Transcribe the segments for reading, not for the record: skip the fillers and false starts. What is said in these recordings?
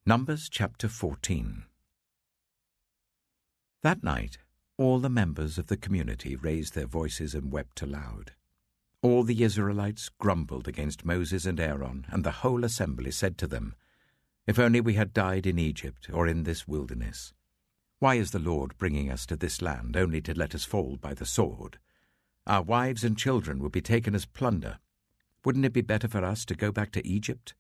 Numbers chapter 14. That night, all the members of the community raised their voices and wept aloud. All the Israelites grumbled against Moses and Aaron, and the whole assembly said to them, "If only we had died in Egypt or in this wilderness. Why is the Lord bringing us to this land only to let us fall by the sword? Our wives and children will be taken as plunder. Wouldn't it be better for us to go back to Egypt?"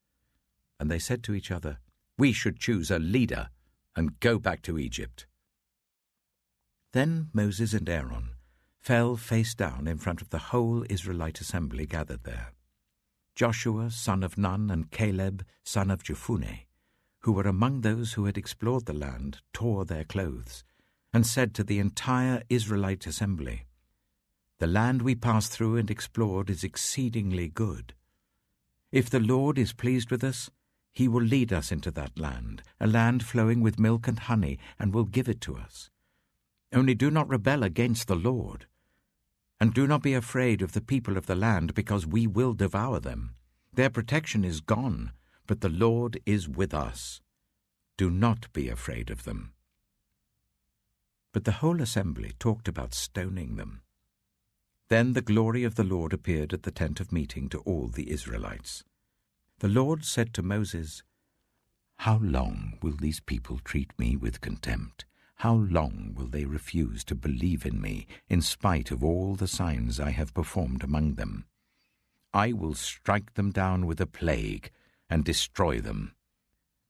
And they said to each other, "We should choose a leader and go back to Egypt." Then Moses and Aaron fell face down in front of the whole Israelite assembly gathered there. Joshua, son of Nun, and Caleb, son of Jephunneh, who were among those who had explored the land, tore their clothes, and said to the entire Israelite assembly, "The land we passed through and explored is exceedingly good. If the Lord is pleased with us, He will lead us into that land, a land flowing with milk and honey, and will give it to us. Only do not rebel against the Lord, and do not be afraid of the people of the land, because we will devour them. Their protection is gone, but the Lord is with us. Do not be afraid of them." But the whole assembly talked about stoning them. Then the glory of the Lord appeared at the tent of meeting to all the Israelites. The Lord said to Moses, "How long will these people treat me with contempt? How long will they refuse to believe in me, in spite of all the signs I have performed among them? I will strike them down with a plague and destroy them.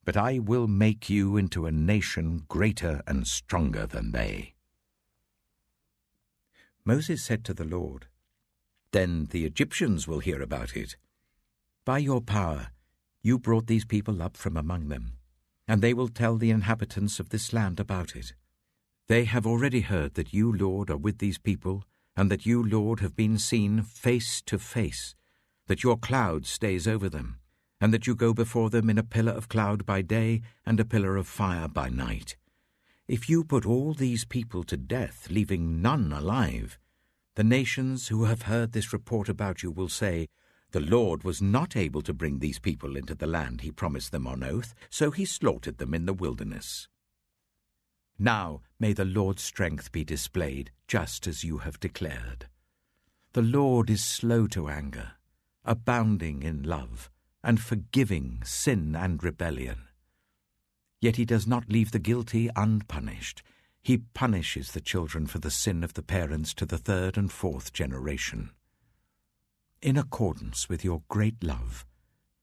But I will make you into a nation greater and stronger than they." Moses said to the Lord, "Then the Egyptians will hear about it. By your power you brought these people up from among them, and they will tell the inhabitants of this land about it. They have already heard that you, Lord, are with these people, and that you, Lord, have been seen face to face, that your cloud stays over them, and that you go before them in a pillar of cloud by day and a pillar of fire by night. If you put all these people to death, leaving none alive, the nations who have heard this report about you will say, 'The Lord was not able to bring these people into the land He promised them on oath, so He slaughtered them in the wilderness.' Now may the Lord's strength be displayed, just as you have declared. The Lord is slow to anger, abounding in love, and forgiving sin and rebellion. Yet He does not leave the guilty unpunished. He punishes the children for the sin of the parents to the third and fourth generation. In accordance with your great love,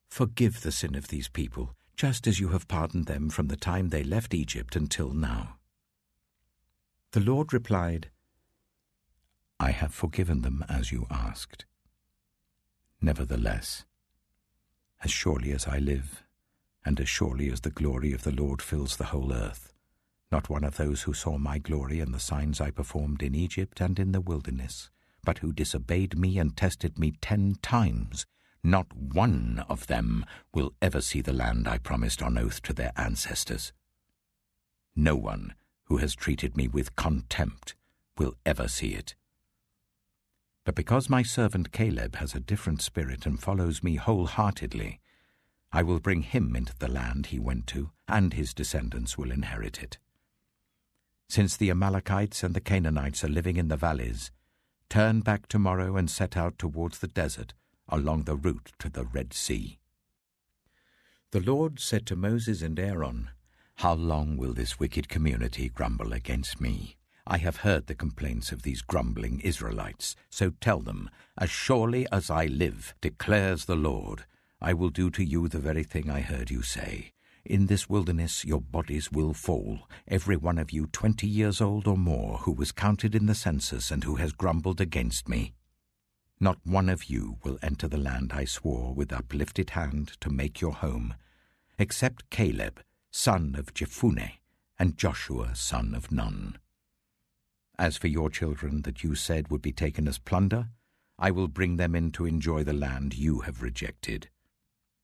forgive the sin of these people, just as you have pardoned them from the time they left Egypt until now." The Lord replied, "I have forgiven them as you asked. Nevertheless, as surely as I live, and as surely as the glory of the Lord fills the whole earth, not one of those who saw my glory and the signs I performed in Egypt and in the wilderness, but who disobeyed me and tested me 10 times, not one of them will ever see the land I promised on oath to their ancestors. No one who has treated me with contempt will ever see it. But because my servant Caleb has a different spirit and follows me wholeheartedly, I will bring him into the land he went to, and his descendants will inherit it. Since the Amalekites and the Canaanites are living in the valleys, turn back tomorrow and set out towards the desert along the route to the Red Sea." The Lord said to Moses and Aaron, "How long will this wicked community grumble against me? I have heard the complaints of these grumbling Israelites, so tell them, 'As surely as I live, declares the Lord, I will do to you the very thing I heard you say. In this wilderness your bodies will fall, every one of you 20 years old or more, who was counted in the census and who has grumbled against me. Not one of you will enter the land I swore with uplifted hand to make your home, except Caleb, son of Jephunneh, and Joshua, son of Nun. As for your children that you said would be taken as plunder, I will bring them in to enjoy the land you have rejected.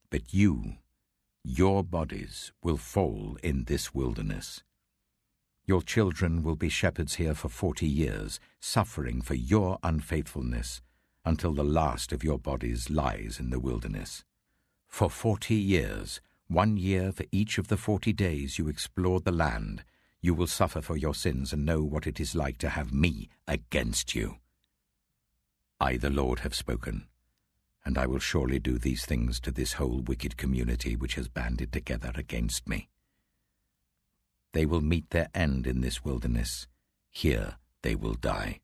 But you, your bodies will fall in this wilderness. Your children will be shepherds here for 40 years, suffering for your unfaithfulness, until the last of your bodies lies in the wilderness. For 40 years 1 year for each of the 40 days you explored the land, you will suffer for your sins and know what it is like to have me against you. I, the Lord, have spoken, and I will surely do these things to this whole wicked community which has banded together against me. They will meet their end in this wilderness. Here they will die."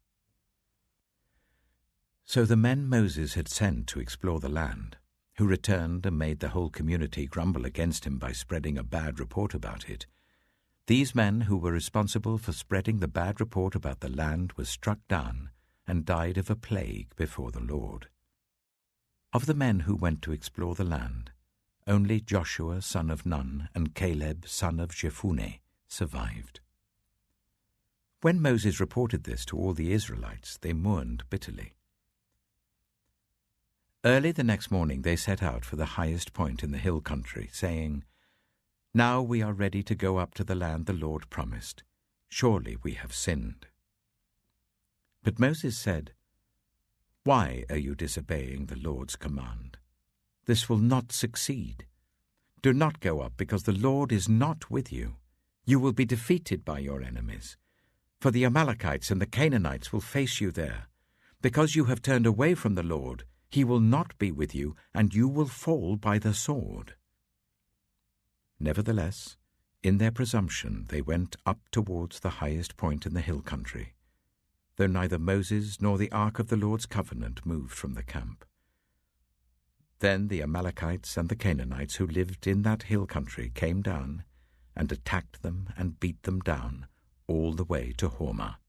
So the men Moses had sent to explore the land, who returned and made the whole community grumble against him by spreading a bad report about it, these men who were responsible for spreading the bad report about the land were struck down and died of a plague before the Lord. Of the men who went to explore the land, only Joshua son of Nun and Caleb son of Jephunneh survived. When Moses reported this to all the Israelites, they mourned bitterly. Early the next morning they set out for the highest point in the hill country, saying, "Now we are ready to go up to the land the Lord promised. Surely we have sinned." But Moses said, "Why are you disobeying the Lord's command? This will not succeed. Do not go up, because the Lord is not with you. You will be defeated by your enemies. For the Amalekites and the Canaanites will face you there. Because you have turned away from the Lord, he will not be with you, and you will fall by the sword." Nevertheless, in their presumption they went up towards the highest point in the hill country, though neither Moses nor the ark of the Lord's covenant moved from the camp. Then the Amalekites and the Canaanites who lived in that hill country came down and attacked them and beat them down all the way to Hormah.